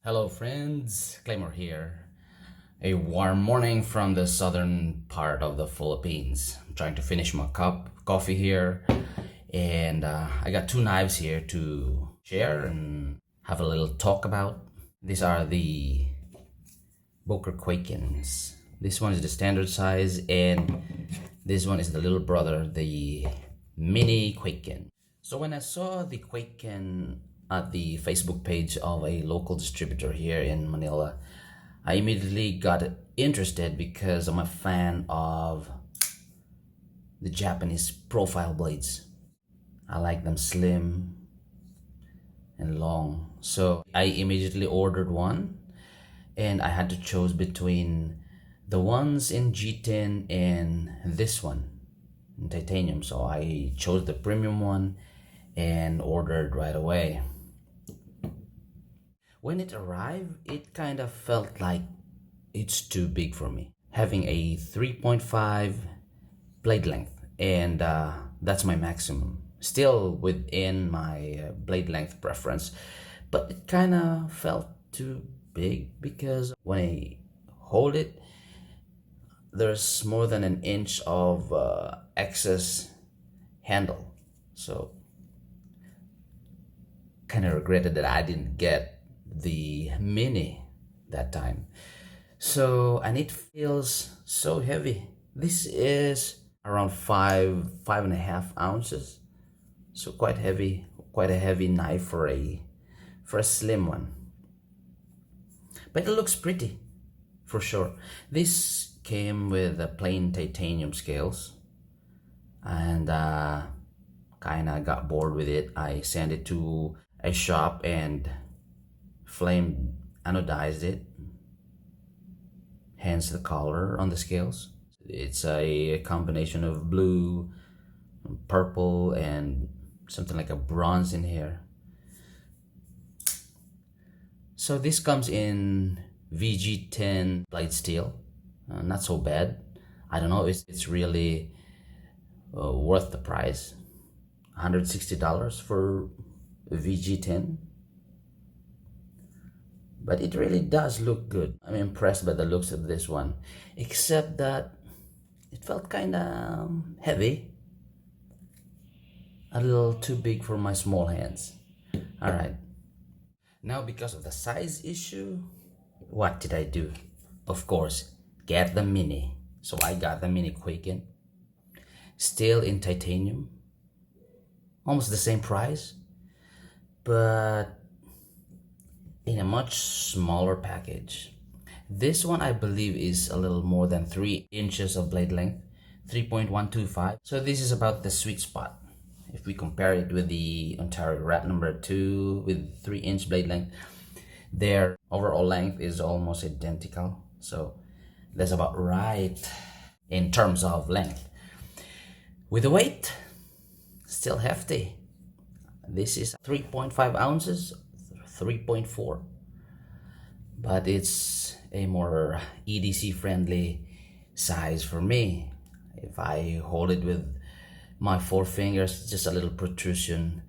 Hello friends, Klamz here. A warm morning from the southern part of the Philippines. I'm trying to finish my cup of coffee here, and I got two knives here to share and have a little talk about. These are the Boker Kwaikens. This one is the standard size, and this one is the little brother, the mini Kwaiken. So when I saw the Kwaiken at the Facebook page of a local distributor here in Manila, I immediately got interested because I'm a fan of the Japanese profile blades. I like them slim and long. So I immediately ordered one, and I had to choose between the ones in G10 and this one in titanium. So I chose the premium one and ordered right away. When it arrived, it kind of felt like it's too big for me. Having a 3.5 blade length, and that's my maximum. Still within my blade length preference, but it kind of felt too big because when I hold it, there's more than an inch of excess handle. So kind of regretted that I didn't get the mini that time. So, and it feels so heavy. This is around five and a half ounces. So quite heavy, quite a heavy knife for a slim one. But it looks pretty, for sure. This came with a plain titanium scales, and kind of got bored with it. I sent it to a shop and flame anodized it, hence the color on the scales. It's a combination of blue, purple, and something like a bronze in here. So this comes in VG10 blade steel. Not so bad. I don't know if it's really worth the price. $160 for VG10. But it really does look good. I'm impressed by the looks of this one, except that it felt kind of heavy, a little too big for my small hands. All right, now because of the size issue, what did I do? Of course, get the mini. So I got the mini Kwaiken, still in titanium, almost the same price, but in a much smaller package. This one I believe is a little more than 3 inches of blade length, 3.125. So this is about the sweet spot. If we compare it with the Ontario Rat number 2 with 3-inch blade length, their overall length is almost identical. So that's about right in terms of length. With the weight, still hefty. This is 3.5 ounces, 3.4, but it's a more EDC friendly size for me. If I hold it with my 4 fingers, just a little protrusion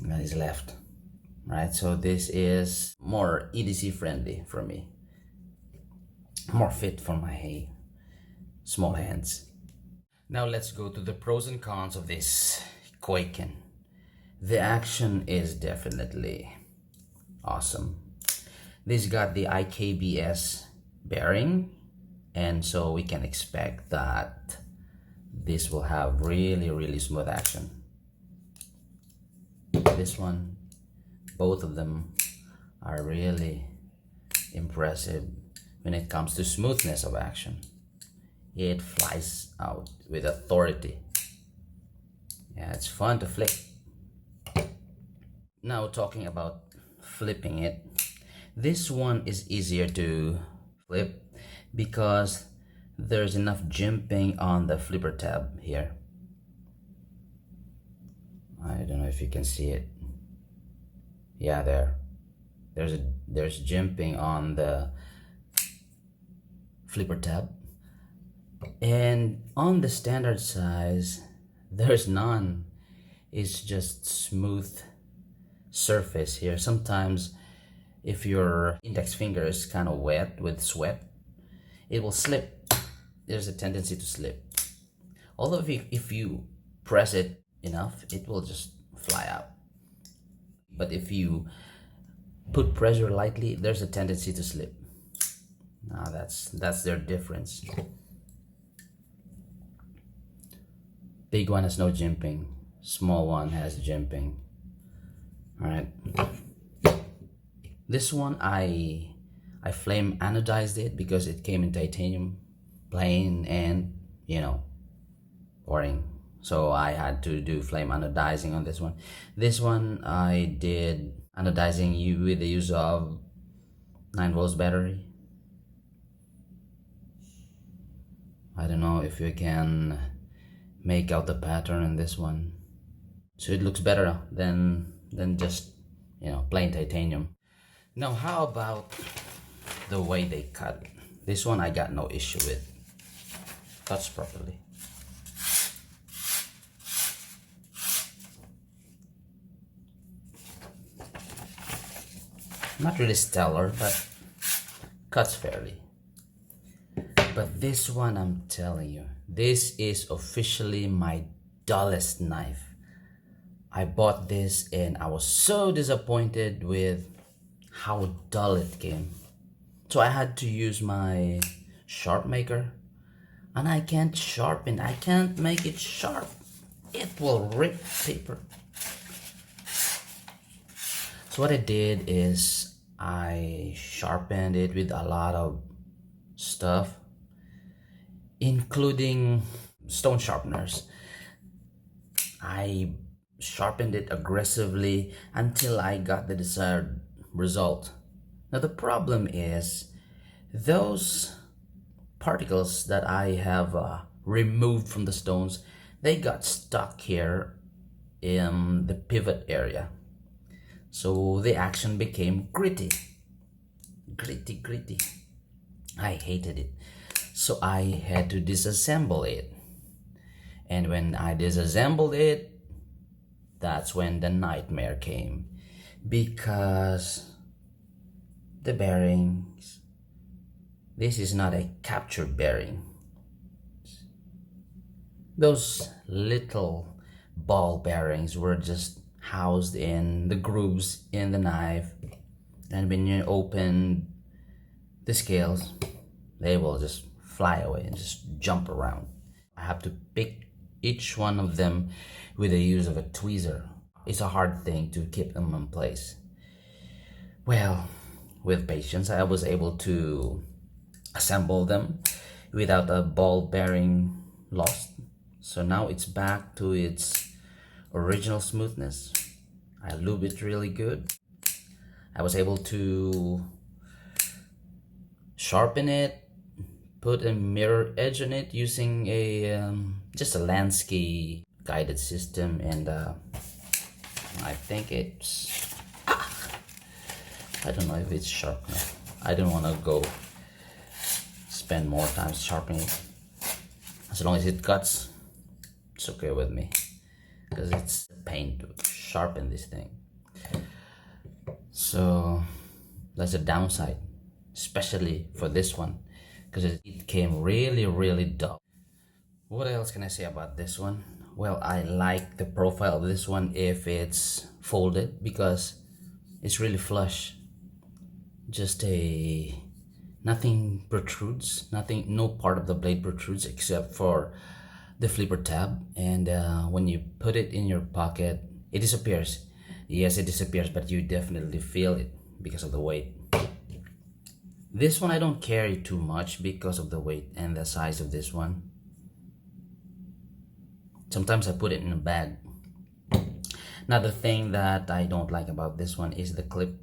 that is left, right? So this is more EDC friendly for me, more fit for my small hands. Now let's go to the pros and cons of this Kwaiken. The action is definitely awesome. This got the IKBS bearing, and so we can expect that this will have really smooth action. This one, both of them are really impressive when it comes to smoothness of action. It flies out with authority. Yeah, it's fun to flip. Now talking about flipping it, this one is easier to flip because there's enough jimping on the flipper tab here. I don't know if you can see it. Yeah, there's jimping on the flipper tab, and on the standard size there's none. It's just smooth surface here. Sometimes if your index finger is kind of wet with sweat, it will slip. There's a tendency to slip. Although if you press it enough, it will just fly out. But if you put pressure lightly, there's a tendency to slip. Now that's their difference. Big one has no jimping. Small one has jimping. All right. This one I flame anodized it because it came in titanium, plain and boring. So I had to do flame anodizing on this one. This one I did anodizing with the use of 9 volts battery. I don't know if you can make out the pattern in this one. So it looks better than just plain titanium. Now how about the way they cut? This one I got no issue with. Cuts properly. Not really stellar, but cuts fairly. But this one, I'm telling you, this is officially my dullest knife. I bought this and I was so disappointed with how dull it came. So I had to use my sharp maker, and I can't make it sharp. It will rip paper. So what I did is I sharpened it with a lot of stuff, including stone sharpeners. I sharpened it aggressively until I got the desired result. Now the problem is those particles that I have removed from the stones, they got stuck here in the pivot area. So the action became gritty. I hated it. So I had to disassemble it. And when I disassembled it, that's when the nightmare came. Because the bearings, this is not a capture bearing. Those little ball bearings were just housed in the grooves in the knife, and when you open the scales, they will just fly away and just jump around. I have to pick each one of them with the use of a tweezer. It's a hard thing to keep them in place. Well, with patience, I was able to assemble them without a ball bearing lost. So now it's back to its original smoothness. I lube it really good. I was able to sharpen it, put a mirror edge on it using a just a Lansky guided system, and I think it's I don't know if it's sharp enough. I don't want to go spend more time sharpening it. As long as it cuts, it's okay with me, because it's a pain to sharpen this thing. So that's a downside, especially for this one, because it came really dull. What else can I say about this one? Well, I like the profile of this one if it's folded, because it's really flush. Just nothing protrudes, no part of the blade protrudes except for the flipper tab, and when you put it in your pocket, it disappears. Yes, it disappears, but you definitely feel it because of the weight. This one I don't carry too much because of the weight and the size of this one. Sometimes I put it in a bag. Another thing that I don't like about this one is the clip.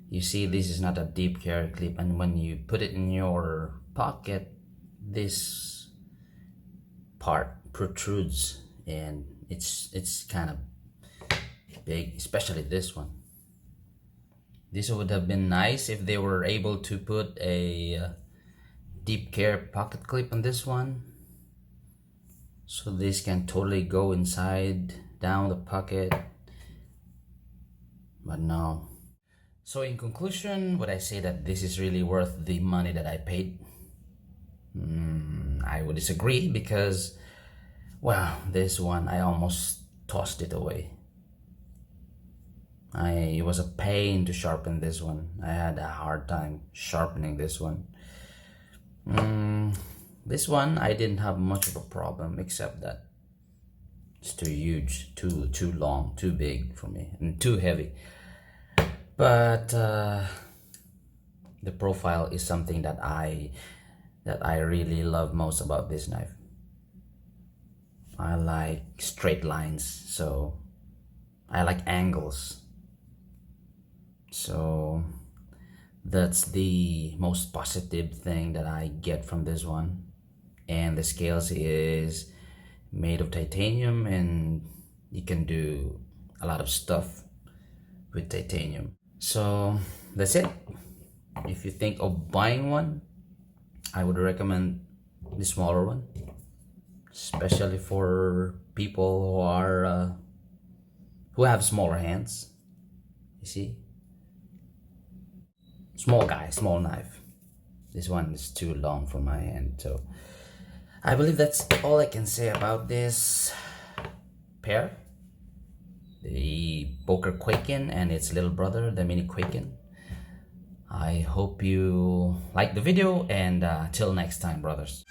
You see, this is not a deep carry clip, and when you put it in your pocket, this part protrudes, and it's kind of big, especially this one. This would have been nice if they were able to put a deep care pocket clip on this one, so this can totally go inside down the pocket, but no. So in conclusion, would I say that this is really worth the money that I paid? I would disagree because, well, this one I almost tossed it away. It was a pain to sharpen this one. I had a hard time sharpening this one. This one I didn't have much of a problem, except that it's too huge, too long, too big for me, and too heavy. But the profile is something that I really love most about this knife. I like straight lines, so I like angles. So that's the most positive thing that I get from this one. And the scales is made of titanium, and you can do a lot of stuff with titanium. So that's it. If you think of buying one, I would recommend the smaller one, especially for people who have smaller hands. You see, small guy, small knife. This one is too long for my hand, so I believe that's all I can say about this pair, the Boker Kwaiken and its little brother, the Mini Kwaiken. I hope you like the video, and till next time, brothers.